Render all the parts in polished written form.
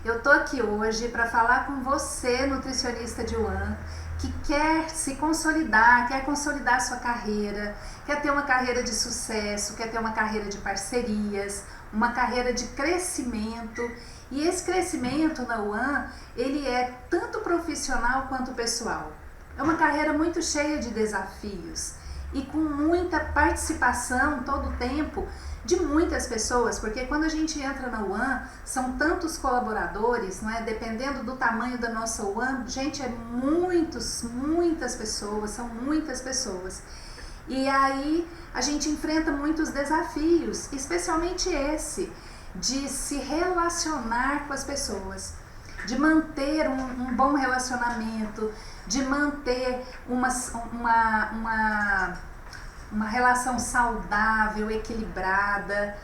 Eu tô aqui hoje para falar com você, nutricionista de UAN, que quer se consolidar, quer consolidar sua carreira, quer ter uma carreira de sucesso, quer ter uma carreira de parcerias, uma carreira de crescimento. E esse crescimento na UAN, ele é tanto profissional quanto pessoal. É uma carreira muito cheia de desafios e com muita participação todo o tempo de muitas pessoas, porque quando a gente entra na UAN, são tantos colaboradores, não é? Dependendo do tamanho da nossa UAN, gente, é muitas pessoas, são muitas pessoas. E aí a gente enfrenta muitos desafios, especialmente esse, de se relacionar com as pessoas, de manter um bom relacionamento, de manter uma relação saudável, equilibrada,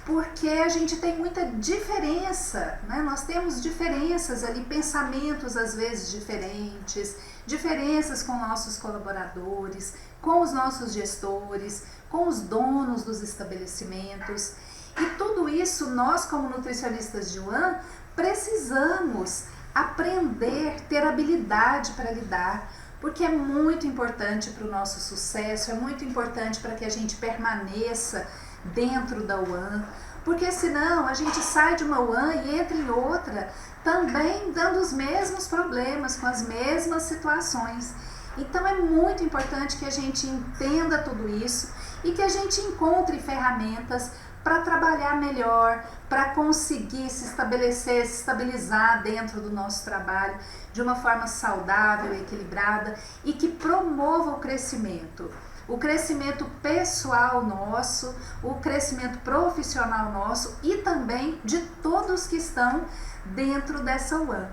porque a gente tem muita diferença, né? Nós temos diferenças ali, pensamentos às vezes diferentes, diferenças com nossos colaboradores, com os nossos gestores, com os donos dos estabelecimentos. E tudo isso nós, como nutricionistas de UAN, precisamos aprender, ter habilidade para lidar, porque é muito importante para o nosso sucesso, é muito importante para que a gente permaneça dentro da UAN, porque senão a gente sai de uma UAN e entra em outra, também dando os mesmos problemas, com as mesmas situações. Então é muito importante que a gente entenda tudo isso e que a gente encontre ferramentas para trabalhar melhor, para conseguir se estabelecer, se estabilizar dentro do nosso trabalho de uma forma saudável, equilibrada e que promova o crescimento pessoal nosso, o crescimento profissional nosso e também de todos que estão dentro dessa UAN.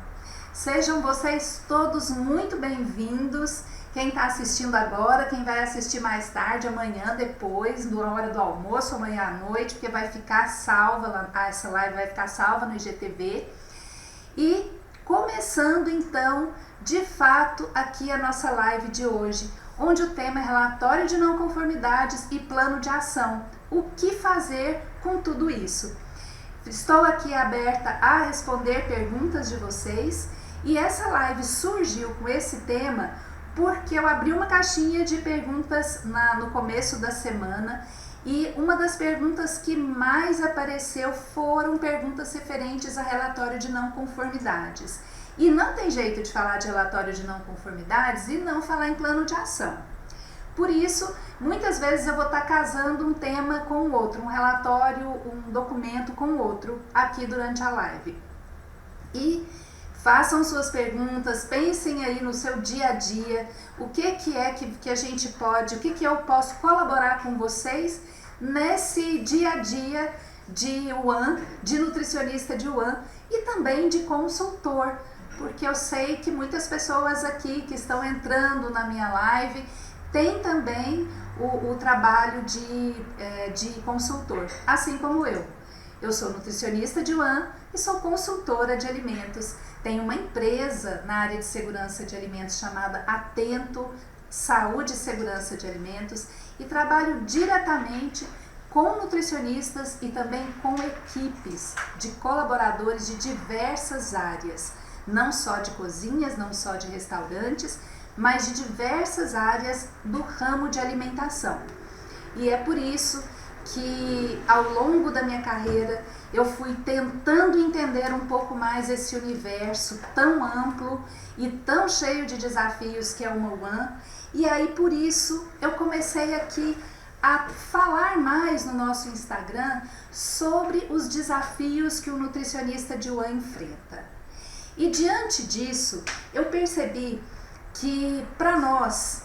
Sejam vocês todos muito bem-vindos. Quem está assistindo agora, quem vai assistir mais tarde, amanhã, depois, na hora do almoço, amanhã à noite, porque vai ficar salva, essa live vai ficar salva no IGTV. E começando então, de fato, aqui a nossa live de hoje, onde o tema é relatório de não conformidades e plano de ação. O que fazer com tudo isso? Estou aqui aberta a responder perguntas de vocês e essa live surgiu com esse tema porque eu abri uma caixinha de perguntas no começo da semana e uma das perguntas que mais apareceu foram perguntas referentes a relatório de não conformidades. E não tem jeito de falar de relatório de não conformidades e não falar em plano de ação. Por isso, muitas vezes eu vou estar casando um tema com o outro, um relatório, um documento com o outro aqui durante a live. E façam suas perguntas, pensem aí no seu dia a dia, o que é que a gente pode, o que eu posso colaborar com vocês nesse dia a dia de UAN, de nutricionista de UAN e também de consultor, porque eu sei que muitas pessoas aqui que estão entrando na minha live têm também o trabalho de consultor, assim como eu. Eu sou nutricionista de UAN e sou consultora de alimentos. Tenho uma empresa na área de segurança de alimentos chamada Atento Saúde e Segurança de Alimentos e trabalho diretamente com nutricionistas e também com equipes de colaboradores de diversas áreas, não só de cozinhas, não só de restaurantes, mas de diversas áreas do ramo de alimentação. E é por isso que ao longo da minha carreira eu fui tentando entender um pouco mais esse universo tão amplo e tão cheio de desafios que é uma UAN, e aí por isso eu comecei aqui a falar mais no nosso Instagram sobre os desafios que o nutricionista de UAN enfrenta. E diante disso eu percebi que para nós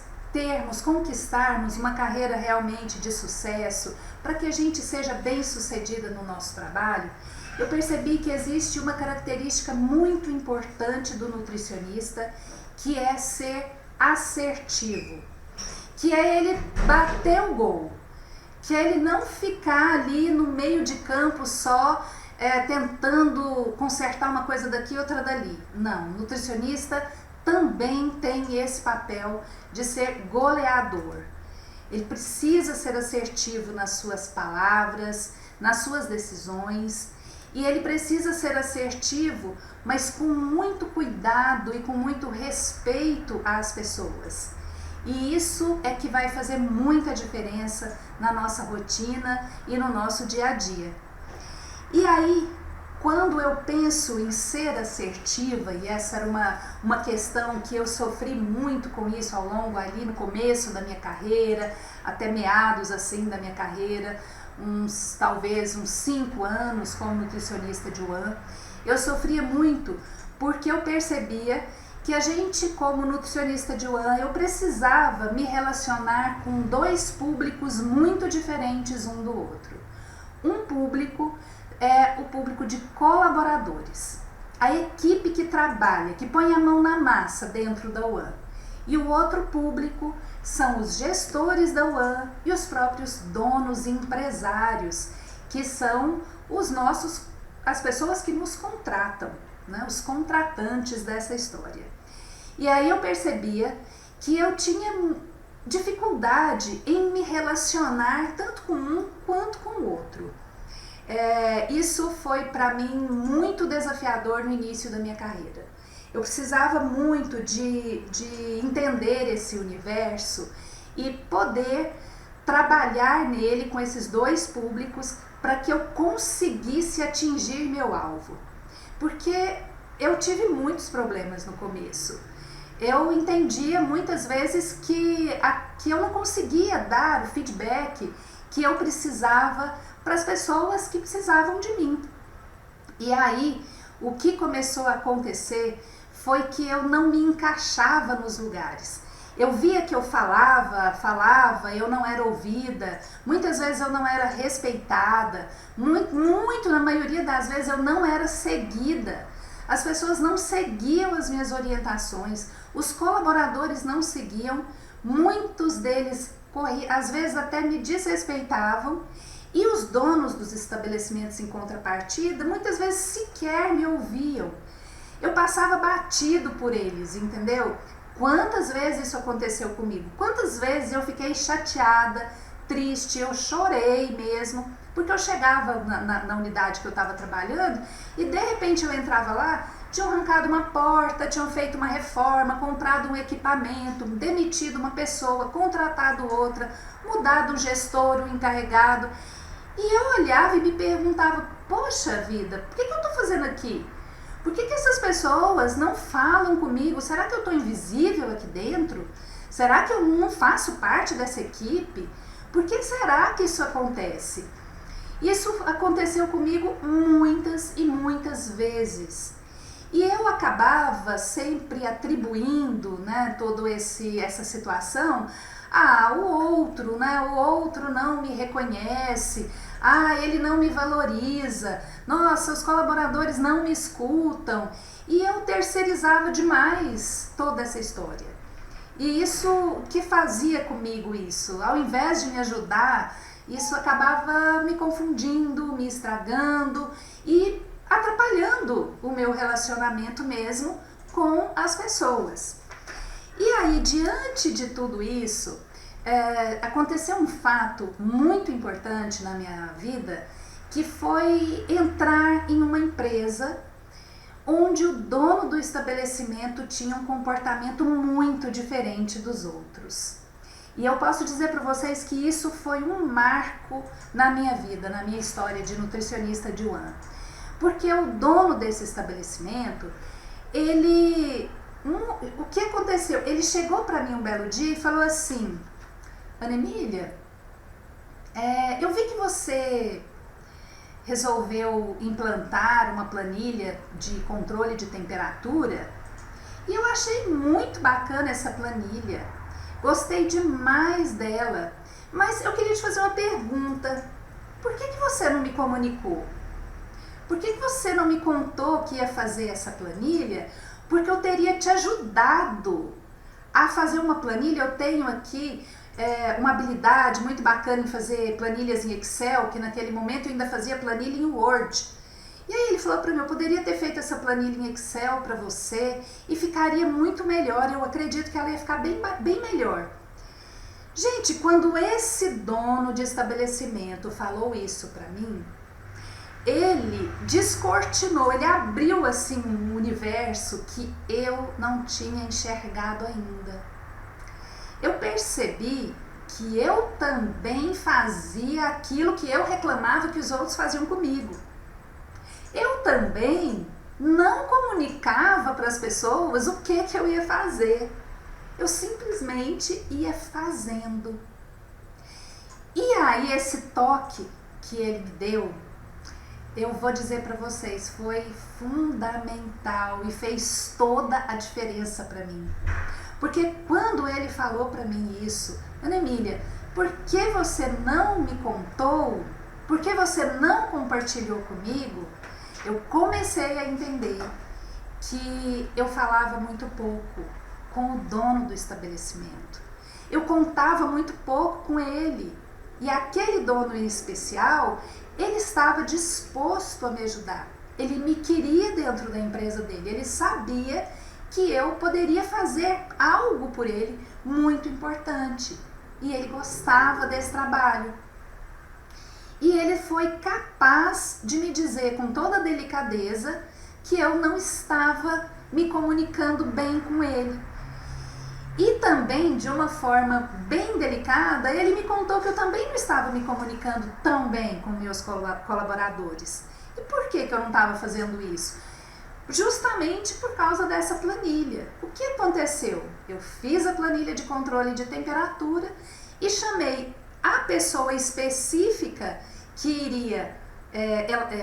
conquistarmos uma carreira realmente de sucesso, para que a gente seja bem sucedida no nosso trabalho, eu percebi que existe uma característica muito importante do nutricionista, que é ser assertivo, que é ele bater o gol, que é ele não ficar ali no meio de campo só tentando consertar uma coisa daqui e outra dali. Não, o nutricionista também tem esse papel de ser goleador. Ele precisa ser assertivo nas suas palavras, nas suas decisões E ele precisa ser assertivo, mas com muito cuidado e com muito respeito às pessoas. E isso é que vai fazer muita diferença na nossa rotina e no nosso dia a dia. E aí, quando eu penso em ser assertiva, e essa era uma questão que eu sofri muito com isso ao longo ali no começo da minha carreira, até meados assim da minha carreira, talvez uns 5 anos como nutricionista de One, eu sofria muito porque eu percebia que a gente, como nutricionista de One, eu precisava me relacionar com 2 públicos muito diferentes um do outro. Um público é o público de colaboradores, a equipe que trabalha, que põe a mão na massa dentro da One. E o outro público são os gestores da One e os próprios donos e empresários, que são as pessoas que nos contratam, né? Os contratantes dessa história. E aí eu percebia que eu tinha dificuldade em me relacionar tanto com um quanto com o outro. Isso foi para mim muito desafiador no início da minha carreira. Eu precisava muito de entender esse universo e poder trabalhar nele com esses 2 públicos para que eu conseguisse atingir meu alvo. Porque eu tive muitos problemas no começo. Eu entendia muitas vezes que eu não conseguia dar o feedback que eu precisava para as pessoas que precisavam de mim. E aí, o que começou a acontecer foi que eu não me encaixava nos lugares. Eu via que eu falava, eu não era ouvida, muitas vezes eu não era respeitada, muito na maioria das vezes eu não era seguida. As pessoas não seguiam as minhas orientações, os colaboradores não seguiam, muitos deles às vezes até me desrespeitavam, e os donos dos estabelecimentos em contrapartida muitas vezes sequer me ouviam. Eu passava batido por eles, entendeu? Quantas vezes isso aconteceu comigo? Quantas vezes eu fiquei chateada, triste, eu chorei mesmo, porque eu chegava na unidade que eu estava trabalhando e de repente eu entrava lá, tinham arrancado uma porta, tinham feito uma reforma, comprado um equipamento, demitido uma pessoa, contratado outra, mudado um gestor, um encarregado. E eu olhava e me perguntava, poxa vida, por que eu estou fazendo aqui? Por que essas pessoas não falam comigo? Será que eu estou invisível aqui dentro? Será que eu não faço parte dessa equipe? Por que será que isso acontece? Isso aconteceu comigo muitas e muitas vezes. E eu acabava sempre atribuindo, né, toda essa situação o outro, né? O outro não me reconhece, ele não me valoriza, nossa, os colaboradores não me escutam. E eu terceirizava demais toda essa história. E isso, o que fazia comigo isso? Ao invés de me ajudar, isso acabava me confundindo, me estragando e atrapalhando o meu relacionamento mesmo com as pessoas. E aí, diante de tudo isso, aconteceu um fato muito importante na minha vida, que foi entrar em uma empresa onde o dono do estabelecimento tinha um comportamento muito diferente dos outros. E eu posso dizer para vocês que isso foi um marco na minha vida, na minha história de nutricionista de One. Porque o dono desse estabelecimento, o que aconteceu? Ele chegou para mim um belo dia e falou assim, Ana Emília, eu vi que você resolveu implantar uma planilha de controle de temperatura e eu achei muito bacana essa planilha, gostei demais dela, mas eu queria te fazer uma pergunta, por que você não me comunicou? Por que você não me contou que ia fazer essa planilha? Porque eu teria te ajudado a fazer uma planilha. Eu tenho aqui uma habilidade muito bacana em fazer planilhas em Excel, que naquele momento eu ainda fazia planilha em Word. E aí ele falou para mim, eu poderia ter feito essa planilha em Excel para você e ficaria muito melhor. Eu acredito que ela ia ficar bem melhor. Gente, quando esse dono de estabelecimento falou isso para mim, ele descortinou, ele abriu assim um universo que eu não tinha enxergado ainda. Eu percebi que eu também fazia aquilo que eu reclamava que os outros faziam comigo. Eu também não comunicava para as pessoas o que eu ia fazer. Eu simplesmente ia fazendo. E aí esse toque que ele me deu, eu vou dizer para vocês, foi fundamental e fez toda a diferença para mim. Porque quando ele falou para mim isso, Ana Emília, por que você não me contou? Por que você não compartilhou comigo? Eu comecei a entender que eu falava muito pouco com o dono do estabelecimento. Eu contava muito pouco com ele. E aquele dono em especial, ele estava disposto a me ajudar. Ele me queria dentro da empresa dele. Ele sabia que eu poderia fazer algo por ele muito importante. E ele gostava desse trabalho. E ele foi capaz de me dizer com toda delicadeza que eu não estava me comunicando bem com ele. E também, de uma forma bem delicada, ele me contou que eu também não estava me comunicando tão bem com meus colaboradores. E por que eu não estava fazendo isso? Justamente por causa dessa planilha. O que aconteceu? Eu fiz a planilha de controle de temperatura e chamei a pessoa específica que iria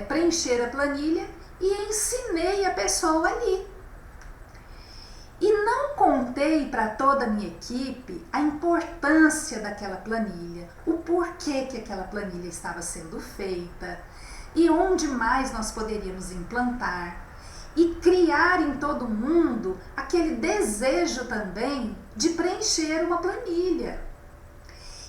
preencher a planilha e ensinei a pessoa ali. E não contei para toda a minha equipe a importância daquela planilha, o porquê que aquela planilha estava sendo feita e onde mais nós poderíamos implantar e criar em todo mundo aquele desejo também de preencher uma planilha.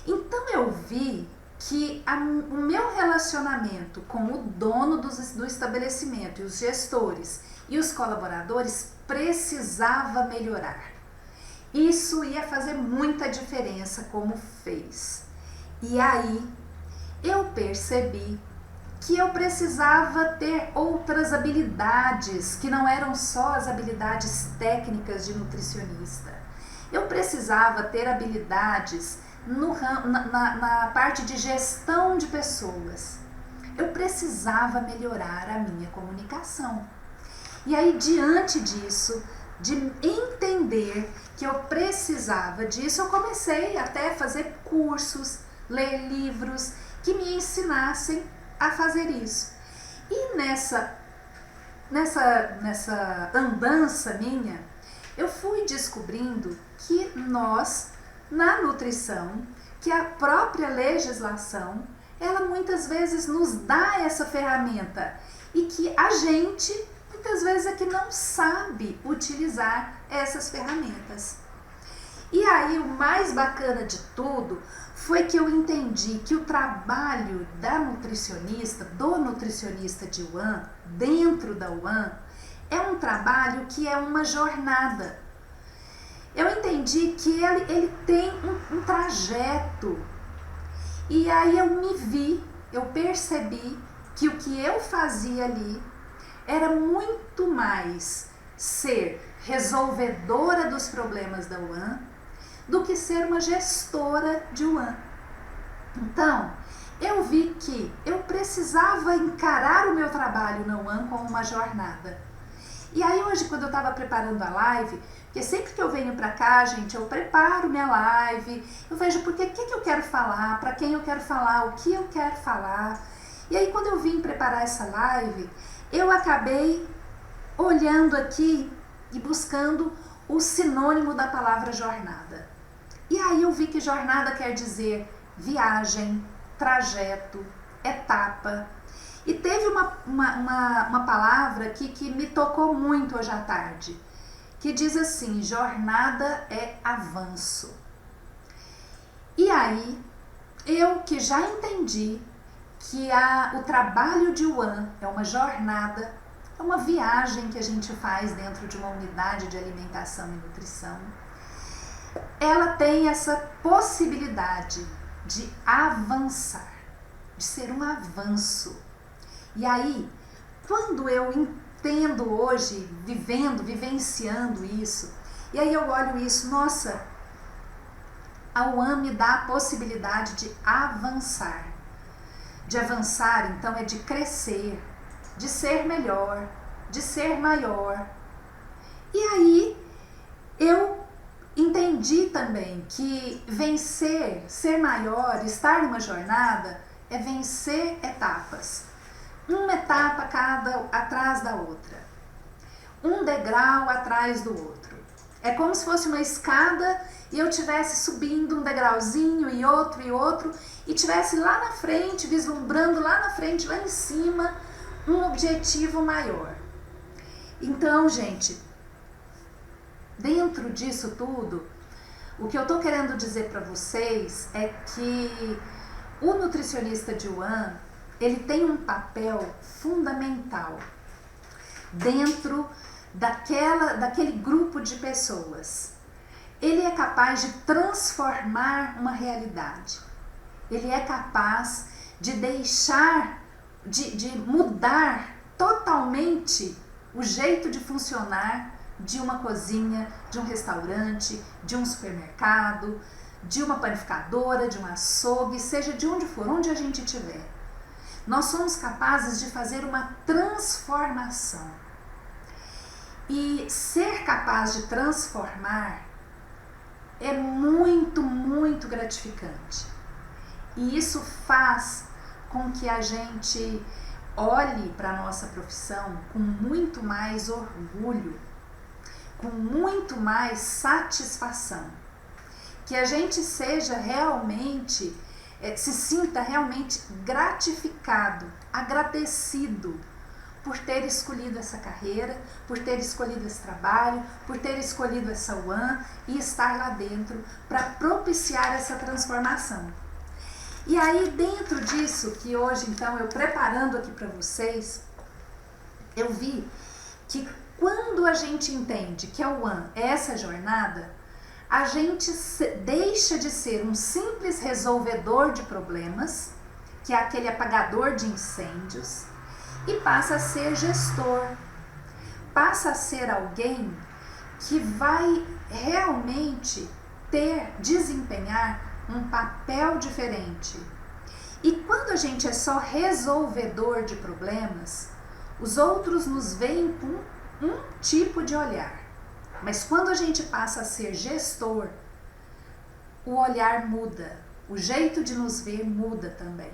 Então eu vi que o meu relacionamento com o dono do estabelecimento e os gestores e os colaboradores precisava melhorar. Isso ia fazer muita diferença, como fez. E aí eu percebi que eu precisava ter outras habilidades, que não eram só as habilidades técnicas de nutricionista. Eu precisava ter habilidades na parte de gestão de pessoas. Eu precisava melhorar a minha comunicação. E aí, diante disso, de entender que eu precisava disso, eu comecei até a fazer cursos, ler livros que me ensinassem a fazer isso. E nessa andança minha, eu fui descobrindo que nós, na nutrição, que a própria legislação, ela muitas vezes nos dá essa ferramenta e que a gente muitas vezes é que não sabe utilizar essas ferramentas. E aí o mais bacana de tudo foi que eu entendi que o trabalho da nutricionista, do nutricionista de UAN, dentro da UAN, é um trabalho que é uma jornada. Eu entendi que ele tem um trajeto. E aí eu percebi que o que eu fazia ali era muito mais ser resolvedora dos problemas da UAN do que ser uma gestora de UAN. Então, eu vi que eu precisava encarar o meu trabalho na UAN como uma jornada. E aí hoje, quando eu estava preparando a live, porque sempre que eu venho para cá, gente, eu preparo minha live, eu vejo porque o que eu quero falar, para quem eu quero falar, o que eu quero falar. E aí quando eu vim preparar essa live, eu acabei olhando aqui e buscando o sinônimo da palavra jornada. E aí eu vi que jornada quer dizer viagem, trajeto, etapa. E teve uma palavra aqui que me tocou muito hoje à tarde, que diz assim: jornada é avanço. E aí, eu que já entendi que o trabalho de UAN é uma jornada, é uma viagem que a gente faz dentro de uma unidade de alimentação e nutrição, ela tem essa possibilidade de avançar, de ser um avanço. E aí, quando eu entendo hoje, vivenciando isso, e aí eu olho isso, nossa, a UAM me dá a possibilidade de avançar. De avançar, então, é de crescer, de ser melhor, de ser maior. E aí, eu entendi também que vencer, ser maior, estar numa jornada, é vencer etapas. Uma etapa cada atrás da outra. Um degrau atrás do outro. É como se fosse uma escada e eu estivesse subindo um degrauzinho e outro, e estivesse lá na frente, vislumbrando lá na frente, lá em cima, um objetivo maior. Então, gente, dentro disso tudo, o que eu estou querendo dizer para vocês é que o nutricionista de UAM, ele tem um papel fundamental dentro daquele grupo de pessoas. Ele é capaz de transformar uma realidade. Ele é capaz de de mudar totalmente o jeito de funcionar de uma cozinha, de um restaurante, de um supermercado, de uma panificadora, de um açougue, seja de onde for, onde a gente estiver. Nós somos capazes de fazer uma transformação. E ser capaz de transformar é muito, muito gratificante. E isso faz com que a gente olhe para a nossa profissão com muito mais orgulho, com muito mais satisfação. Que a gente seja realmente, se sinta realmente gratificado, agradecido por ter escolhido essa carreira, por ter escolhido esse trabalho, por ter escolhido essa UAM e estar lá dentro para propiciar essa transformação. E aí, dentro disso, que hoje, então, eu preparando aqui para vocês, eu vi que quando a gente entende que a UAM é essa jornada, a gente deixa de ser um simples resolvedor de problemas, que é aquele apagador de incêndios, e passa a ser gestor, passa a ser alguém que vai realmente desempenhar um papel diferente. E quando a gente é só resolvedor de problemas, os outros nos veem com um tipo de olhar. Mas quando a gente passa a ser gestor, o olhar muda, o jeito de nos ver muda também.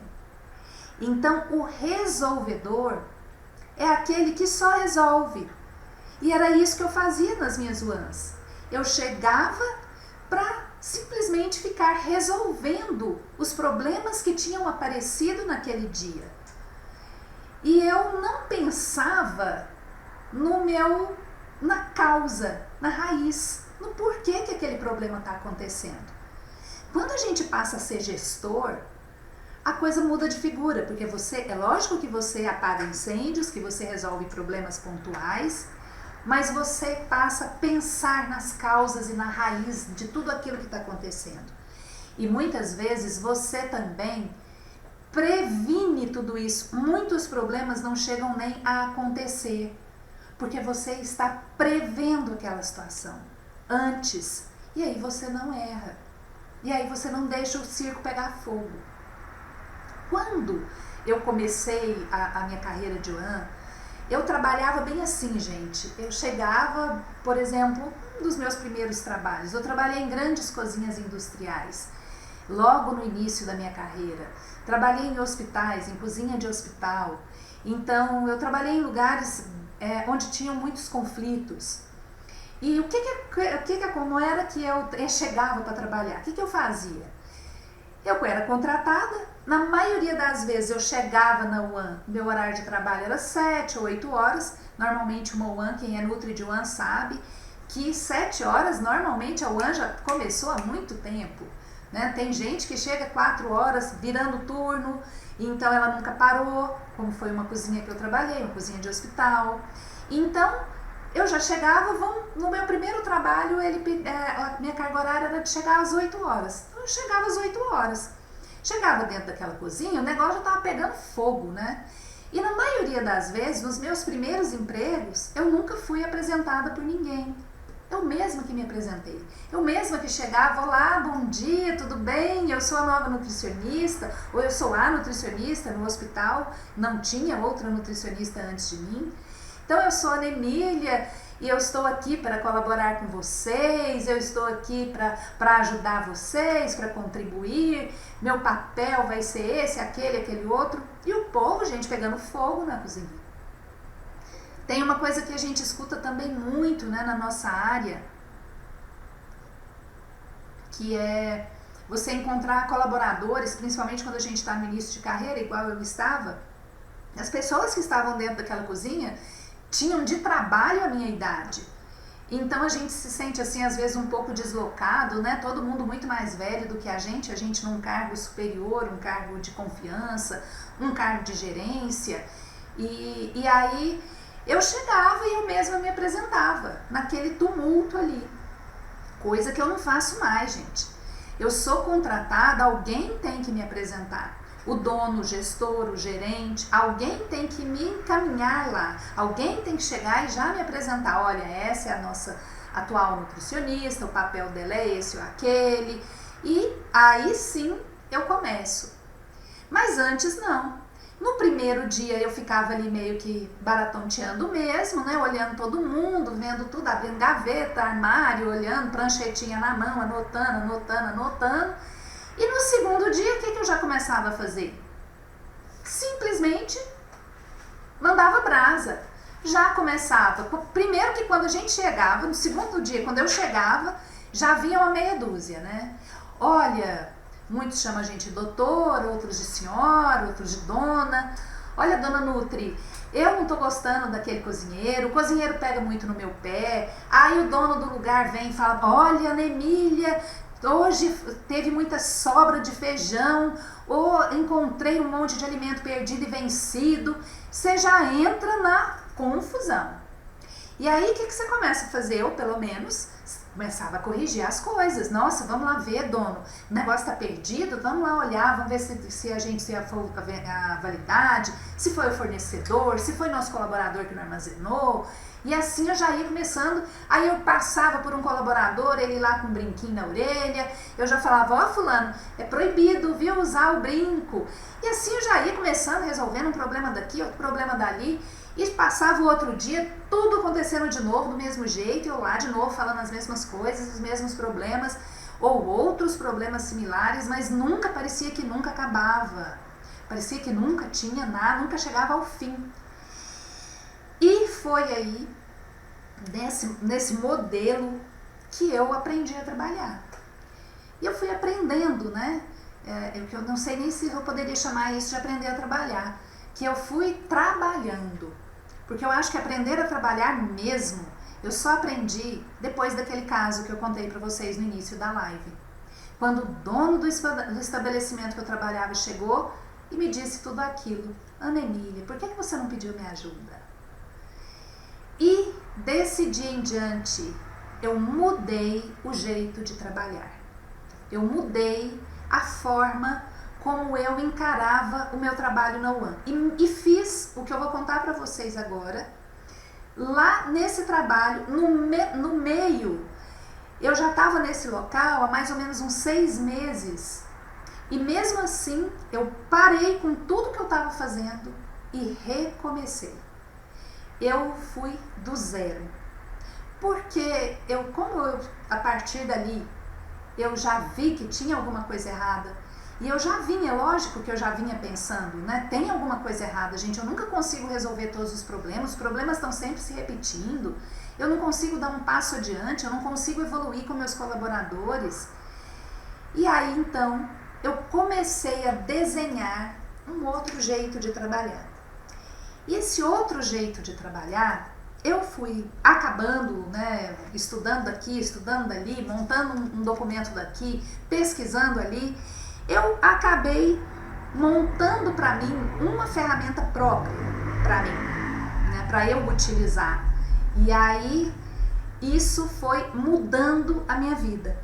Então, o resolvedor é aquele que só resolve. E era isso que eu fazia nas minhas UANs. Eu chegava para simplesmente ficar resolvendo os problemas que tinham aparecido naquele dia. E eu não pensava na causa, na raiz, no porquê que aquele problema está acontecendo. Quando a gente passa a ser gestor, a coisa muda de figura, porque é lógico que você apaga incêndios, que você resolve problemas pontuais, mas você passa a pensar nas causas e na raiz de tudo aquilo que está acontecendo. E muitas vezes você também previne tudo isso. Muitos problemas não chegam nem a acontecer, porque você está prevendo aquela situação antes. E aí você não erra. E aí você não deixa o circo pegar fogo. Quando eu comecei a minha carreira de UAM, eu trabalhava bem assim, gente. Eu chegava, por exemplo, um dos meus primeiros trabalhos, eu trabalhei em grandes cozinhas industriais, logo no início da minha carreira. Trabalhei em hospitais, em cozinha de hospital. Então, eu trabalhei em lugares onde tinham muitos conflitos. E como era que eu chegava para trabalhar? O que eu fazia? Eu era contratada. Na maioria das vezes eu chegava na UAM, meu horário de trabalho era 7 ou 8 horas. Normalmente uma UAM, quem é nutri de UAM sabe que 7 horas, normalmente a UAM já começou há muito tempo. Né? Tem gente que chega 4 horas virando turno, então ela nunca parou, como foi uma cozinha que eu trabalhei, uma cozinha de hospital. Então eu já chegava, no meu primeiro trabalho, a minha carga horária era de chegar às 8 horas. Então eu chegava às 8 horas. Chegava dentro daquela cozinha, o negócio já estava pegando fogo, né? E na maioria das vezes, nos meus primeiros empregos, eu nunca fui apresentada por ninguém. Eu mesma que me apresentei. Eu mesma que chegava, olá, bom dia, tudo bem? Eu sou a nova nutricionista, ou eu sou a nutricionista no hospital, não tinha outra nutricionista antes de mim. Então eu sou a Ana Emília e eu estou aqui para colaborar com vocês, eu estou aqui para ajudar vocês, para contribuir, meu papel vai ser esse, aquele outro. E o povo, gente, pegando fogo na cozinha. Tem uma coisa que a gente escuta também muito, né, na nossa área, que é você encontrar colaboradores, principalmente quando a gente está no início de carreira, igual eu estava. As pessoas que estavam dentro daquela cozinha tinham de trabalho a minha idade. Então a gente se sente assim, às vezes um pouco deslocado, né? Todo mundo muito mais velho do que a gente num cargo superior, um cargo de confiança, um cargo de gerência. E aí eu chegava e eu mesma me apresentava naquele tumulto ali. Coisa que eu não faço mais, gente. Eu sou contratada, alguém tem que me apresentar. O dono, o gestor, o gerente, alguém tem que me encaminhar lá. Alguém tem que chegar e já me apresentar. Olha, essa é a nossa atual nutricionista, o papel dela é esse ou aquele. E aí sim eu começo. Mas antes não. No primeiro dia eu ficava ali meio que baratonteando mesmo, né? Olhando todo mundo, vendo tudo, abrindo gaveta, armário, olhando, pranchetinha na mão, anotando. E no segundo dia, o que eu já começava a fazer? Simplesmente mandava brasa. Já começava. Primeiro que quando a gente chegava, no segundo dia, quando eu chegava, já havia uma meia dúzia, né? Olha, muitos chamam a gente de doutor, outros de senhora, outros de dona. Olha, dona Nutri, eu não tô gostando daquele cozinheiro, o cozinheiro pega muito no meu pé. Aí o dono do lugar vem e fala, olha, Ana Emília, hoje teve muita sobra de feijão, ou encontrei um monte de alimento perdido e vencido. Você já entra na confusão. E aí o que você começa a fazer? Eu, pelo menos, começava a corrigir as coisas. Nossa, vamos lá ver, dono, o negócio está perdido, vamos lá olhar, vamos ver se a gente tem a validade, se foi o fornecedor, se foi nosso colaborador que não armazenou. E assim eu já ia começando. Aí eu passava por um colaborador, ele lá com um brinquinho na orelha, eu já falava, ó fulano, é proibido, viu, usar o brinco. E assim eu já ia começando, resolvendo um problema daqui, outro problema dali. E passava o outro dia, tudo acontecendo de novo, do mesmo jeito, eu lá de novo falando as mesmas coisas, os mesmos problemas, ou outros problemas similares, mas nunca, parecia que nunca acabava. Parecia que nunca tinha nada, nunca chegava ao fim. E foi aí, nesse modelo, que eu aprendi a trabalhar. E eu fui aprendendo, né? Eu não sei nem se eu poderia chamar isso de aprender a trabalhar. Que eu fui trabalhando. Porque eu acho que aprender a trabalhar mesmo, eu só aprendi depois daquele caso que eu contei para vocês no início da live. Quando o dono do estabelecimento que eu trabalhava chegou e me disse tudo aquilo. Ana Emília, por que você não pediu minha ajuda? E desse dia em diante, eu mudei o jeito de trabalhar. Eu mudei a forma como eu encarava o meu trabalho na UAN. E fiz o que eu vou contar para vocês agora. Lá nesse trabalho, no meio, eu já estava nesse local há mais ou menos uns 6 meses. E mesmo assim, eu parei com tudo que eu estava fazendo e recomecei. Eu fui do zero. Porque a partir dali, eu já vi que tinha alguma coisa errada. E eu já vinha, lógico que eu já vinha pensando, né? Tem alguma coisa errada, gente. Eu nunca consigo resolver todos os problemas estão sempre se repetindo. Eu não consigo dar um passo adiante, eu não consigo evoluir com meus colaboradores. E aí, então, eu comecei a desenhar um outro jeito de trabalhar. E esse outro jeito de trabalhar, eu fui acabando, né? Estudando aqui, estudando ali, montando um documento daqui, pesquisando ali. Eu acabei montando para mim uma ferramenta própria para mim, né, para eu utilizar. E aí isso foi mudando a minha vida.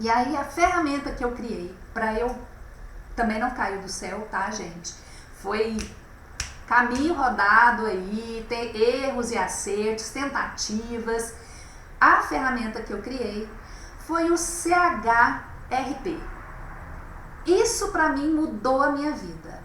E aí a ferramenta que eu criei para eu também não caiu do céu, tá, gente? Foi caminho rodado aí, tem erros e acertos, tentativas. A ferramenta que eu criei foi o CHRP. Isso para mim mudou a minha vida.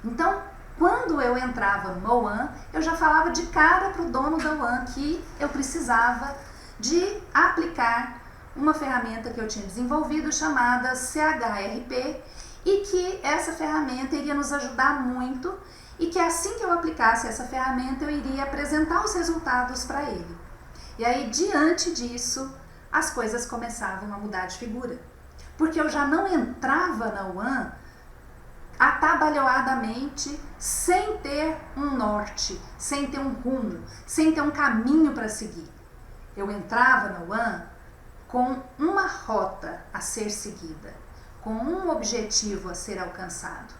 Então, quando eu entrava no ONE, eu já falava de cara para o dono da ONE que eu precisava de aplicar uma ferramenta que eu tinha desenvolvido chamada CHRP e que essa ferramenta iria nos ajudar muito e que assim que eu aplicasse essa ferramenta eu iria apresentar os resultados para ele. E aí, diante disso, as coisas começavam a mudar de figura. Porque eu já não entrava na ONE atabalhoadamente, sem ter um norte, sem ter um rumo, sem ter um caminho para seguir. Eu entrava na ONE com uma rota a ser seguida, com um objetivo a ser alcançado.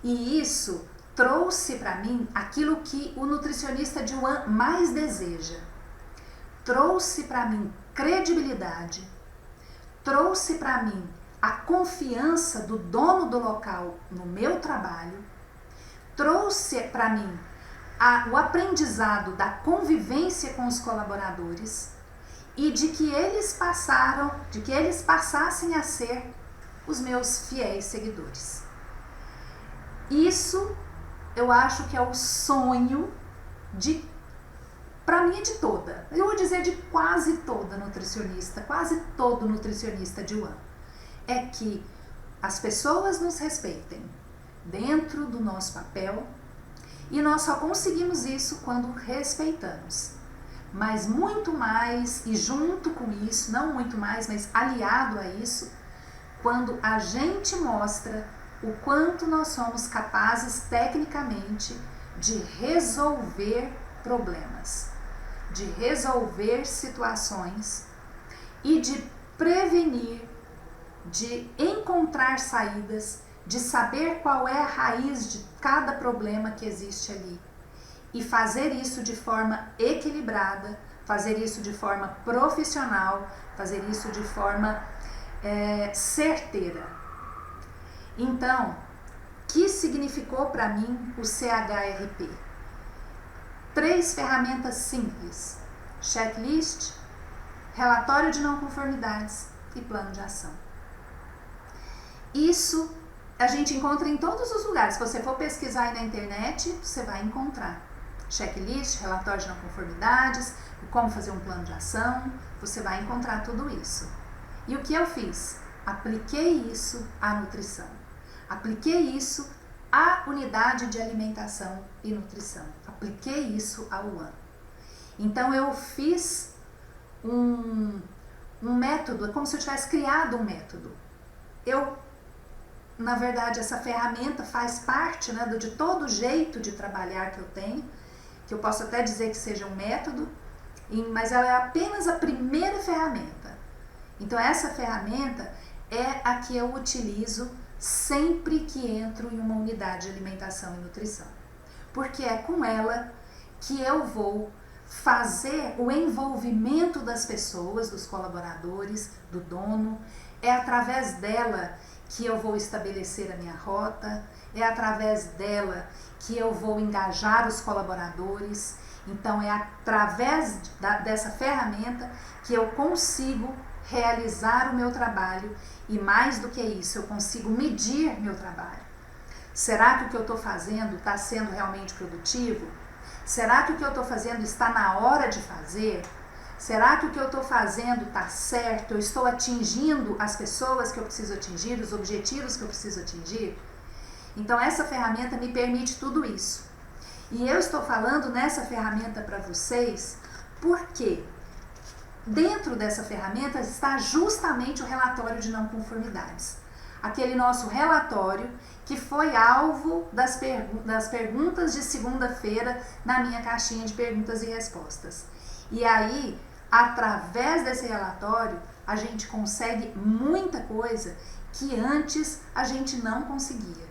E isso trouxe para mim aquilo que o nutricionista de ONE mais deseja. Trouxe para mim credibilidade, trouxe para mim a confiança do dono do local no meu trabalho, trouxe para mim o aprendizado da convivência com os colaboradores e de que eles passassem a ser os meus fiéis seguidores. Isso eu acho que é o sonho para mim de toda, eu vou dizer de quase toda nutricionista, quase todo nutricionista de ONE, é que as pessoas nos respeitem dentro do nosso papel e nós só conseguimos isso quando respeitamos. Mas muito mais, e junto com isso, não muito mais, mas aliado a isso, quando a gente mostra o quanto nós somos capazes tecnicamente de resolver problemas, de resolver situações e de prevenir, de encontrar saídas, de saber qual é a raiz de cada problema que existe ali e fazer isso de forma equilibrada, fazer isso de forma profissional, fazer isso de forma certeira. Então, o que significou para mim o CHRP? 3 ferramentas simples: checklist, relatório de não conformidades e plano de ação. Isso a gente encontra em todos os lugares. Se você for pesquisar aí na internet, você vai encontrar checklist, relatório de não conformidades, como fazer um plano de ação, você vai encontrar tudo isso. E o que eu fiz? Apliquei isso à nutrição. Apliquei isso à unidade de alimentação e nutrição. Apliquei isso ao ONE. Então eu fiz um método, é como se eu tivesse criado um método. Na verdade, essa ferramenta faz parte, né, de todo o jeito de trabalhar que eu tenho, que eu posso até dizer que seja um método, mas ela é apenas a primeira ferramenta. Então essa ferramenta é a que eu utilizo sempre que entro em uma unidade de alimentação e nutrição. Porque é com ela que eu vou fazer o envolvimento das pessoas, dos colaboradores, do dono. É através dela que eu vou estabelecer a minha rota, é através dela que eu vou engajar os colaboradores. Então é através dessa ferramenta que eu consigo realizar o meu trabalho e, mais do que isso, eu consigo medir meu trabalho. Será que o que eu estou fazendo está sendo realmente produtivo? Será que o que eu estou fazendo está na hora de fazer? Será que o que eu estou fazendo está certo? Eu estou atingindo as pessoas que eu preciso atingir, os objetivos que eu preciso atingir? Então essa ferramenta me permite tudo isso. E eu estou falando nessa ferramenta para vocês porque dentro dessa ferramenta está justamente o relatório de não conformidades. Aquele nosso relatório que foi alvo das perguntas de segunda-feira na minha caixinha de perguntas e respostas. E aí, através desse relatório, a gente consegue muita coisa que antes a gente não conseguia.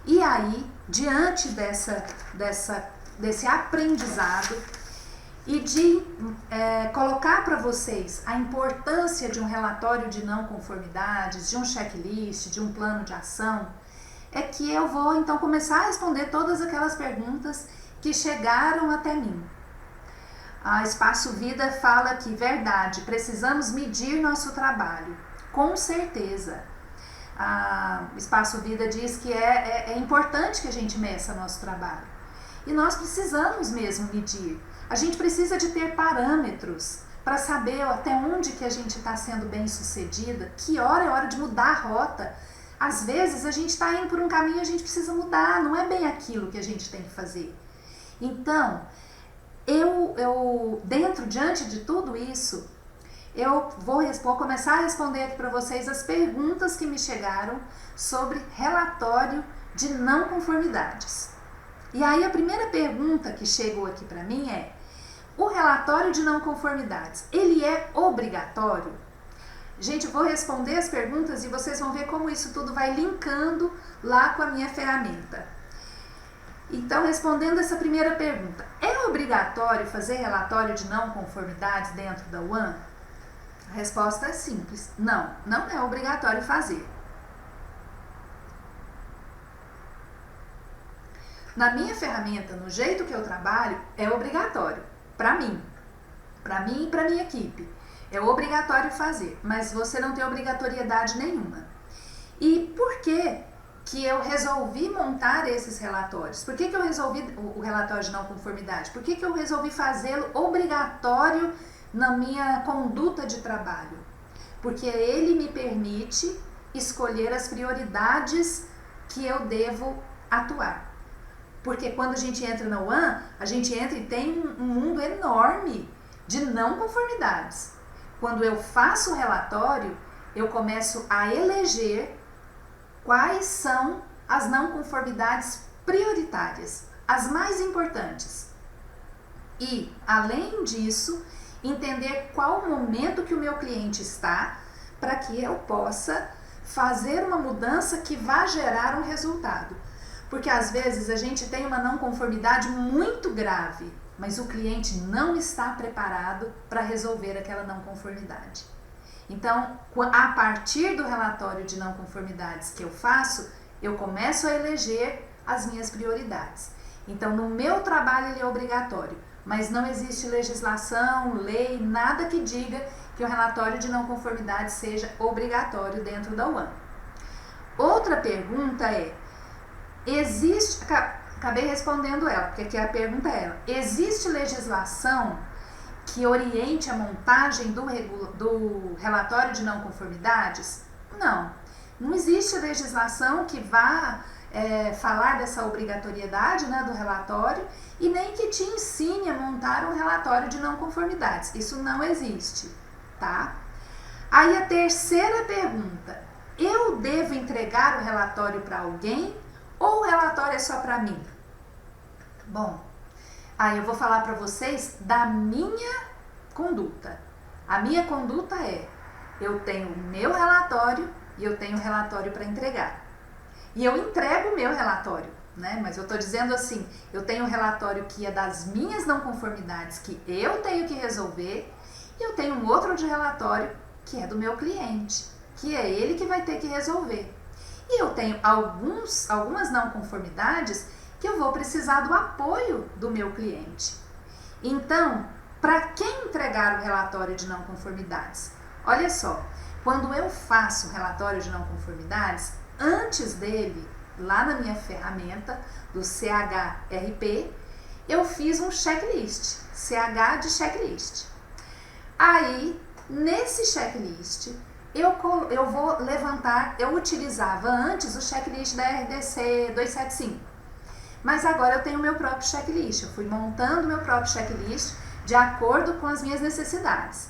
E aí, diante desse aprendizado e de colocar para vocês a importância de um relatório de não conformidades, de um checklist, de um plano de ação, é que eu vou então começar a responder todas aquelas perguntas que chegaram até mim. A Espaço Vida fala que, verdade, precisamos medir nosso trabalho, com certeza. A Espaço Vida diz que é importante que a gente meça nosso trabalho. E nós precisamos mesmo medir. A gente precisa de ter parâmetros para saber até onde que a gente está sendo bem sucedida, que hora é hora de mudar a rota. Às vezes a gente está indo por um caminho e a gente precisa mudar, não é bem aquilo que a gente tem que fazer. Então, diante de tudo isso, eu vou começar a responder aqui para vocês as perguntas que me chegaram sobre relatório de não conformidades. E aí a primeira pergunta que chegou aqui para mim é: o relatório de não conformidades, ele é obrigatório? Gente, eu vou responder as perguntas e vocês vão ver como isso tudo vai linkando lá com a minha ferramenta. Então, respondendo essa primeira pergunta, é obrigatório fazer relatório de não conformidades dentro da UAN? A resposta é simples: não, não é obrigatório fazer. Na minha ferramenta, no jeito que eu trabalho, é obrigatório. Para mim e para minha equipe. É obrigatório fazer, mas você não tem obrigatoriedade nenhuma. E por que eu resolvi montar esses relatórios? Por que eu resolvi o relatório de não conformidade? Por que eu resolvi fazê-lo obrigatório na minha conduta de trabalho? Porque ele me permite escolher as prioridades que eu devo atuar. Porque quando a gente entra na UAN, a gente entra e tem um mundo enorme de não conformidades. Quando eu faço o relatório, eu começo a eleger quais são as não conformidades prioritárias, as mais importantes. E, além disso, entender qual o momento que o meu cliente está para que eu possa fazer uma mudança que vá gerar um resultado. Porque às vezes a gente tem uma não conformidade muito grave, mas o cliente não está preparado para resolver aquela não conformidade. Então, a partir do relatório de não conformidades que eu faço, eu começo a eleger as minhas prioridades. Então, no meu trabalho ele é obrigatório, mas não existe legislação, lei, nada que diga que o relatório de não conformidade seja obrigatório dentro da UAN. Outra pergunta é: acabei respondendo ela, porque aqui a pergunta é: existe legislação que oriente a montagem do relatório de não conformidades? Não existe legislação que vá falar dessa obrigatoriedade, né, do relatório, e nem que te ensine a montar um relatório de não conformidades. Isso não existe, tá? Aí a terceira pergunta: eu devo entregar o relatório para alguém ou o relatório é só para mim? Bom, aí eu vou falar para vocês da minha conduta. A minha conduta é: eu tenho o meu relatório e eu tenho um relatório para entregar. E eu entrego o meu relatório, né? Mas eu estou dizendo assim, eu tenho um relatório que é das minhas não conformidades que eu tenho que resolver, e eu tenho um outro de relatório que é do meu cliente, que é ele que vai ter que resolver. E eu tenho algumas não conformidades que eu vou precisar do apoio do meu cliente. Então, para quem entregar o relatório de não conformidades? Olha só, quando eu faço o relatório de não conformidades, antes dele, lá na minha ferramenta do CHRP, eu fiz um checklist, CH de checklist. Aí, nesse checklist, eu vou levantar, eu utilizava antes o checklist da RDC 275, mas agora eu tenho o meu próprio checklist, eu fui montando o meu próprio checklist de acordo com as minhas necessidades.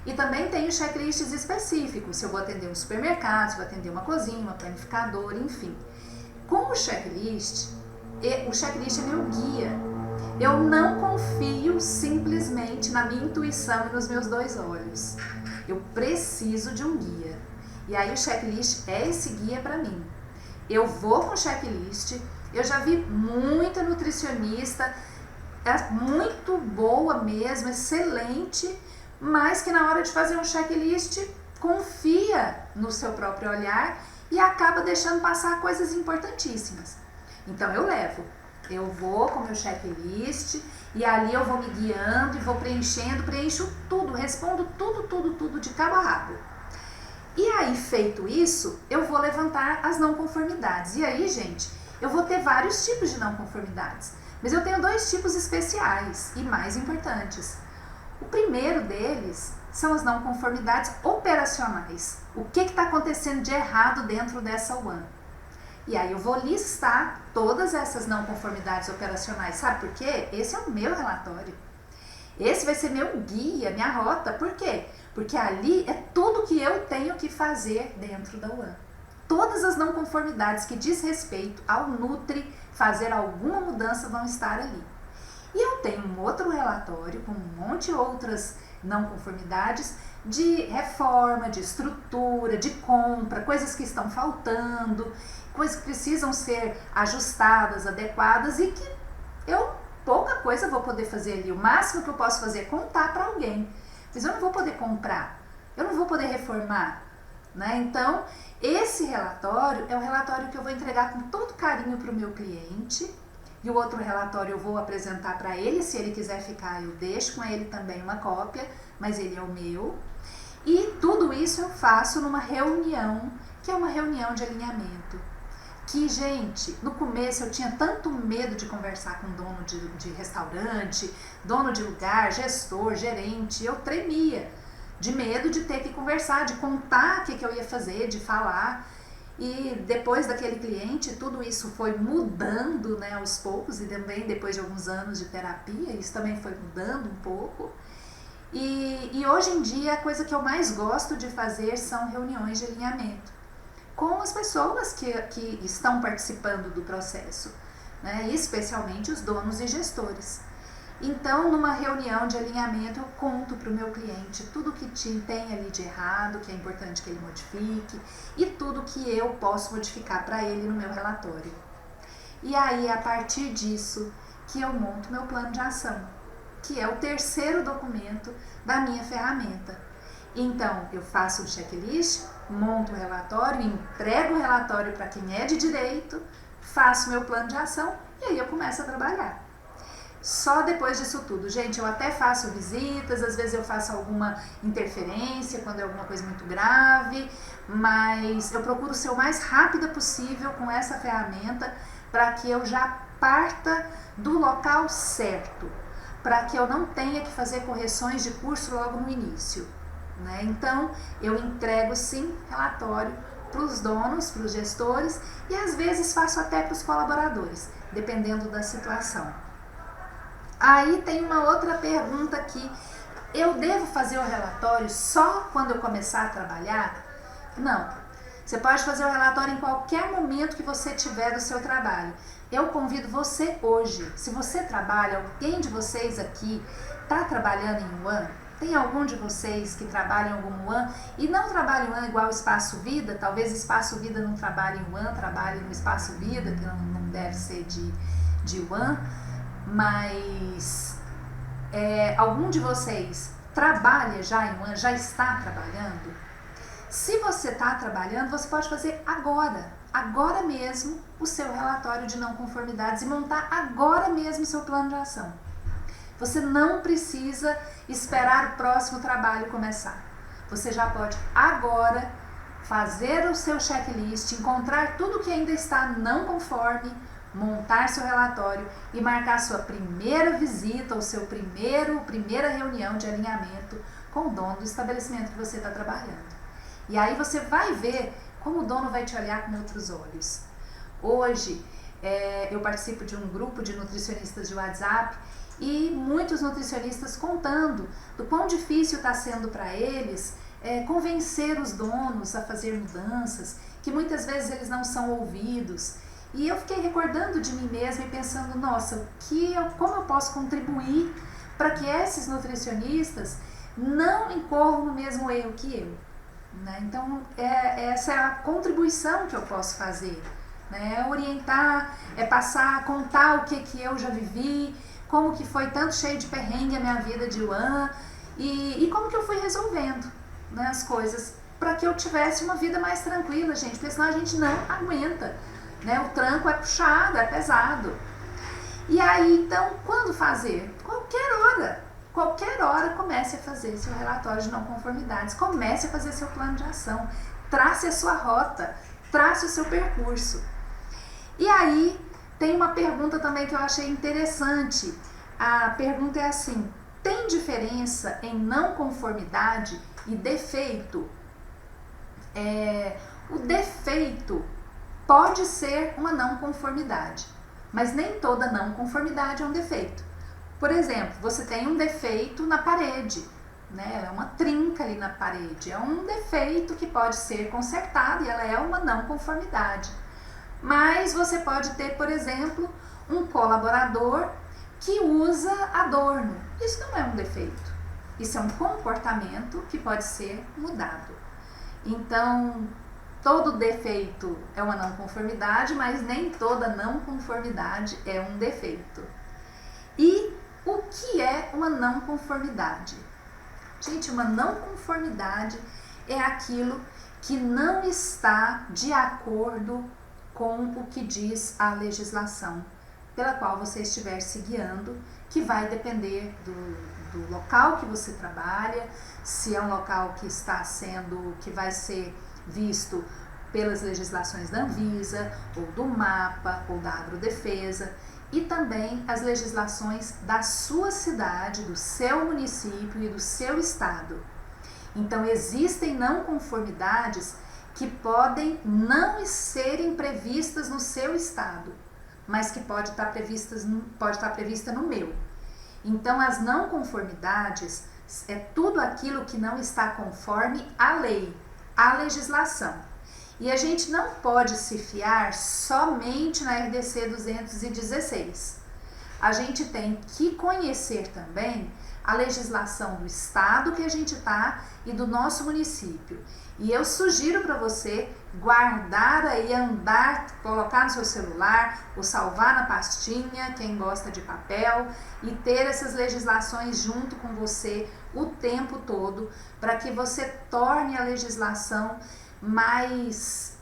E também tenho checklists específicos, se eu vou atender um supermercado, se eu vou atender uma cozinha, uma planificadora, enfim. Com o checklist é meu guia. Eu não confio simplesmente na minha intuição e nos meus dois olhos. Eu preciso de um guia. E aí o checklist é esse guia para mim. Eu vou com o checklist, eu já vi muita nutricionista, muito boa mesmo, excelente, mas que na hora de fazer um checklist confia no seu próprio olhar e acaba deixando passar coisas importantíssimas. Então eu vou com meu checklist e ali eu vou me guiando e vou preencho tudo, respondo tudo de cabo a rabo. E aí, feito isso, eu vou levantar as não conformidades. E aí, gente, eu vou ter vários tipos de não conformidades, mas eu tenho 2 tipos especiais e mais importantes. O primeiro deles são as não conformidades operacionais. O que está acontecendo de errado dentro dessa UAN? E aí eu vou listar todas essas não conformidades operacionais. Sabe por quê? Esse é o meu relatório. Esse vai ser meu guia, minha rota. Por quê? Porque ali é tudo que eu tenho que fazer dentro da UAN. Todas as não conformidades que diz respeito ao Nutri fazer alguma mudança vão estar ali. E eu tenho um outro relatório com um monte de outras não conformidades de reforma, de estrutura, de compra, coisas que estão faltando, coisas que precisam ser ajustadas, adequadas e que pouca coisa vou poder fazer ali. O máximo que eu posso fazer é contar para alguém, mas eu não vou poder comprar, eu não vou poder reformar, né? Então, esse relatório é o relatório que eu vou entregar com todo carinho para o meu cliente. E o outro relatório eu vou apresentar para ele, se ele quiser ficar eu deixo com ele também uma cópia, mas ele é o meu. E tudo isso eu faço numa reunião, que é uma reunião de alinhamento. Que, gente, no começo eu tinha tanto medo de conversar com dono de restaurante, dono de lugar, gestor, gerente, eu tremia de medo de ter que conversar, de contar o que eu ia fazer, de falar. E depois daquele cliente, tudo isso foi mudando, né, aos poucos, e também depois de alguns anos de terapia, isso também foi mudando um pouco. E hoje em dia, a coisa que eu mais gosto de fazer são reuniões de alinhamento com as pessoas que estão participando do processo, né, especialmente os donos e gestores. Então, numa reunião de alinhamento, eu conto para o meu cliente tudo que tem ali de errado, que é importante que ele modifique, e tudo que eu posso modificar para ele no meu relatório. E aí, a partir disso, que eu monto meu plano de ação, que é o terceiro documento da minha ferramenta. Então, eu faço o checklist, monto o relatório, entrego o relatório para quem é de direito, faço meu plano de ação e aí eu começo a trabalhar. Só depois disso tudo, gente, eu até faço visitas, às vezes eu faço alguma interferência quando é alguma coisa muito grave, mas eu procuro ser o mais rápida possível com essa ferramenta para que eu já parta do local certo, para que eu não tenha que fazer correções de curso logo no início, né? Então, eu entrego sim relatório para os donos, para os gestores e às vezes faço até para os colaboradores, dependendo da situação. Aí tem uma outra pergunta aqui, eu devo fazer o relatório só quando eu começar a trabalhar? Não, você pode fazer o relatório em qualquer momento que você tiver do seu trabalho. Eu convido você hoje, se você trabalha, alguém de vocês aqui está trabalhando em UAN? Tem algum de vocês que trabalha em algum UAN e não trabalha em UAN igual Espaço Vida? Talvez Espaço Vida não trabalhe em UAN, trabalhe no Espaço Vida, que não deve ser de UAN. Mas algum de vocês trabalha já em UAN, já está trabalhando? Se você está trabalhando, você pode fazer agora mesmo o seu relatório de não conformidades e montar agora mesmo o seu plano de ação. Você não precisa esperar o próximo trabalho começar. Você já pode agora fazer o seu checklist, encontrar tudo que ainda está não conforme, montar seu relatório e marcar sua primeira visita ou primeira reunião de alinhamento com o dono do estabelecimento que você está trabalhando. E aí você vai ver como o dono vai te olhar com outros olhos. Hoje eu participo de um grupo de nutricionistas de WhatsApp e muitos nutricionistas contando do quão difícil está sendo para eles convencer os donos a fazer mudanças, que muitas vezes eles não são ouvidos. E eu fiquei recordando de mim mesma e pensando, nossa, como eu posso contribuir para que esses nutricionistas não incorram no mesmo erro que eu, né? Então, essa é a contribuição que eu posso fazer, né? Orientar, passar, contar o que eu já vivi, como que foi tanto cheio de perrengue a minha vida de UAN e como que eu fui resolvendo, né, as coisas para que eu tivesse uma vida mais tranquila, gente, porque senão a gente não aguenta, né? O tranco é puxado, é pesado. E aí, então, quando fazer? Qualquer hora comece a fazer seu relatório de não conformidades, comece a fazer seu plano de ação, trace a sua rota, trace o seu percurso. E aí, tem uma pergunta também que eu achei interessante. A pergunta é assim: tem diferença em não conformidade e defeito? O defeito pode ser uma não conformidade, mas nem toda não conformidade é um defeito. Por exemplo, você tem um defeito na parede, né? É uma trinca ali na parede, é um defeito que pode ser consertado e ela é uma não conformidade. Mas você pode ter, por exemplo, um colaborador que usa adorno. Isso não é um defeito, isso é um comportamento que pode ser mudado. Então, todo defeito é uma não conformidade, mas nem toda não conformidade é um defeito. E o que é uma não conformidade? Gente, uma não conformidade é aquilo que não está de acordo com o que diz a legislação pela qual você estiver se guiando, que vai depender do local que você trabalha, se é um local que vai ser visto pelas legislações da Anvisa, ou do MAPA, ou da Agrodefesa, e também as legislações da sua cidade, do seu município e do seu estado. Então, existem não conformidades que podem não serem previstas no seu estado, mas que pode estar prevista no meu. Então, as não conformidades é tudo aquilo que não está conforme à lei, à legislação. E a gente não pode se fiar somente na RDC 216. A gente tem que conhecer também a legislação do estado que a gente está e do nosso município. E eu sugiro para você guardar aí, colocar no seu celular ou salvar na pastinha, quem gosta de papel, e ter essas legislações junto com você o tempo todo, para que você torne a legislação mais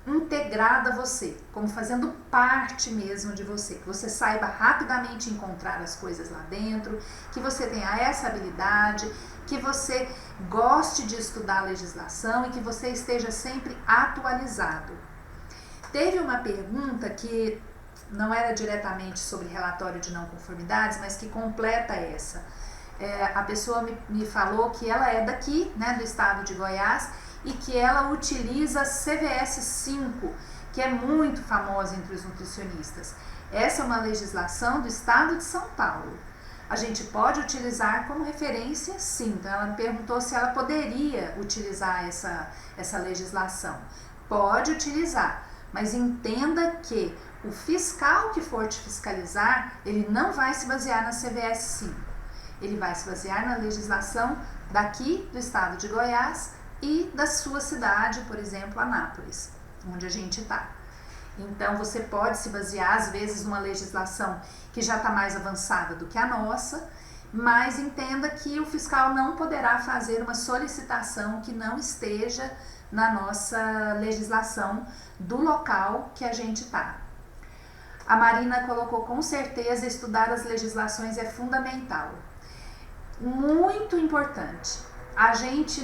integrada a você, como fazendo parte mesmo de você, que você saiba rapidamente encontrar as coisas lá dentro, que você tenha essa habilidade, que você goste de estudar a legislação e que você esteja sempre atualizado. Teve uma pergunta que não era diretamente sobre relatório de não conformidades, mas que completa essa. A pessoa me falou que ela é daqui, né, do estado de Goiás, e que ela utiliza CVS 5, que é muito famosa entre os nutricionistas. Essa é uma legislação do estado de São Paulo. A gente pode utilizar como referência, sim. Então, ela me perguntou se ela poderia utilizar essa legislação. Pode utilizar, mas entenda que o fiscal que for te fiscalizar, ele não vai se basear na CVS 5. Ele vai se basear na legislação daqui do estado de Goiás e da sua cidade, por exemplo, Anápolis, onde a gente está. Então, você pode se basear, às vezes, numa legislação que já está mais avançada do que a nossa, mas entenda que o fiscal não poderá fazer uma solicitação que não esteja na nossa legislação do local que a gente está. A Marina colocou: com certeza estudar as legislações é fundamental. Muito importante. A gente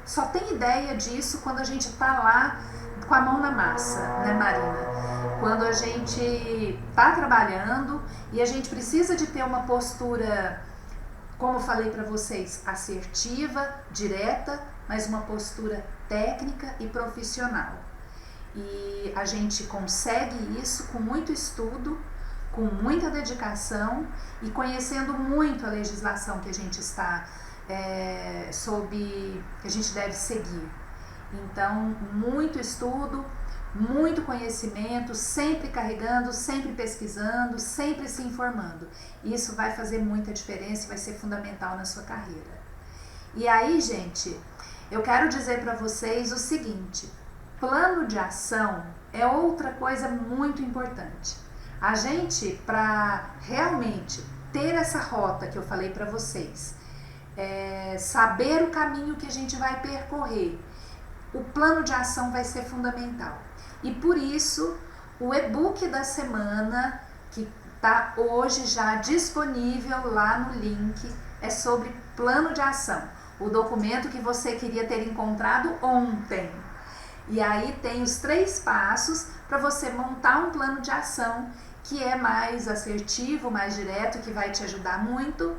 só tem ideia disso quando a gente está lá com a mão na massa, né, Marina? Quando a gente está trabalhando e a gente precisa de ter uma postura, como eu falei para vocês, assertiva, direta, mas uma postura técnica e profissional. E a gente consegue isso com muito estudo, com muita dedicação e conhecendo muito a legislação que a gente está que a gente deve seguir. Então, muito estudo, muito conhecimento, sempre carregando, sempre pesquisando, sempre se informando. Isso vai fazer muita diferença e vai ser fundamental na sua carreira. E aí, gente, eu quero dizer para vocês o seguinte: plano de ação é outra coisa muito importante. A gente, para realmente ter essa rota que eu falei para vocês, saber o caminho que a gente vai percorrer, o plano de ação vai ser fundamental. E por isso, o e-book da semana, que está hoje já disponível lá no link, é sobre plano de ação. O documento que você queria ter encontrado ontem. E aí tem os 3 passos para você montar um plano de ação que é mais assertivo, mais direto, que vai te ajudar muito.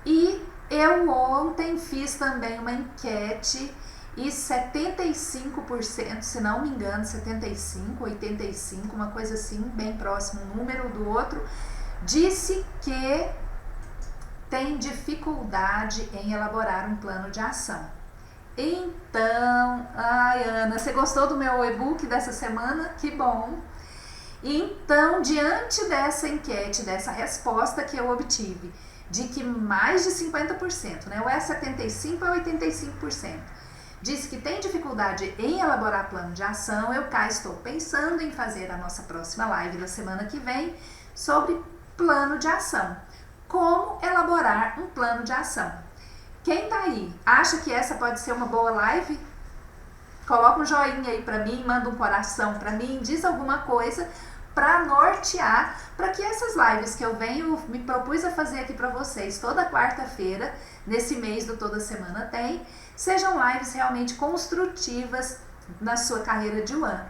E eu ontem fiz também uma enquete e 75%, se não me engano, 75, 85, uma coisa assim, bem próximo um número do outro, disse que tem dificuldade em elaborar um plano de ação. Então, ai Ana, você gostou do meu e-book dessa semana? Que bom! Então, diante dessa enquete, dessa resposta que eu obtive, de que mais de 50%, né, ou é 75% ou 85%, disse que tem dificuldade em elaborar plano de ação, eu cá estou pensando em fazer a nossa próxima live da semana que vem sobre plano de ação. Como elaborar um plano de ação? Quem tá aí, acha que essa pode ser uma boa live? Coloca um joinha aí pra mim, manda um coração pra mim, diz alguma coisa para nortear, para que essas lives que eu me propus a fazer aqui para vocês toda quarta-feira, nesse mês do Toda Semana Tem, sejam lives realmente construtivas na sua carreira de one.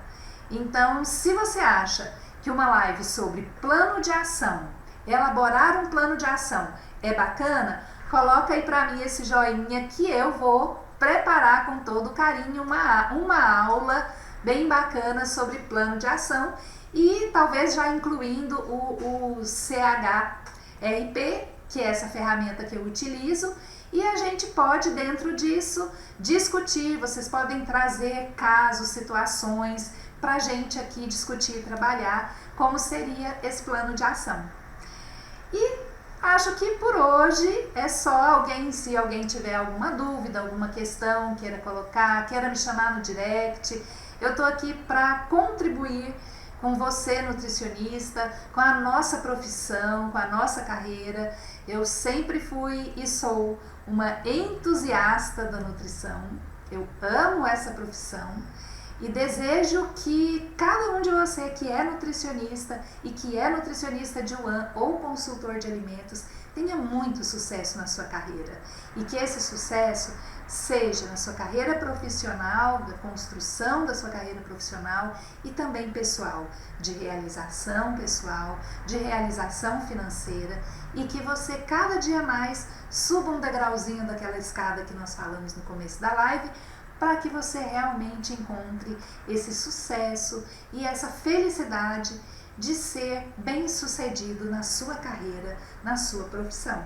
Então, se você acha que uma live sobre plano de ação, elaborar um plano de ação é bacana, coloca aí para mim esse joinha que eu vou preparar com todo carinho uma aula bem bacana sobre plano de ação e talvez já incluindo o CHRP, que é essa ferramenta que eu utilizo, e a gente pode dentro disso discutir, vocês podem trazer casos, situações para a gente aqui discutir e trabalhar como seria esse plano de ação. E acho que por hoje é só. Se alguém tiver alguma dúvida, alguma questão, queira colocar, queira me chamar no direct, eu tô aqui para contribuir com você, nutricionista, com a nossa profissão, com a nossa carreira. Eu sempre fui e sou uma entusiasta da nutrição. Eu amo essa profissão e desejo que cada um de você que é nutricionista e que é nutricionista de one ou consultor de alimentos tenha muito sucesso na sua carreira e que esse sucesso seja na sua carreira profissional, da construção da sua carreira profissional e também pessoal, de realização pessoal, de realização financeira e que você cada dia mais suba um degrauzinho daquela escada que nós falamos no começo da live, para que você realmente encontre esse sucesso e essa felicidade de ser bem-sucedido na sua carreira, na sua profissão.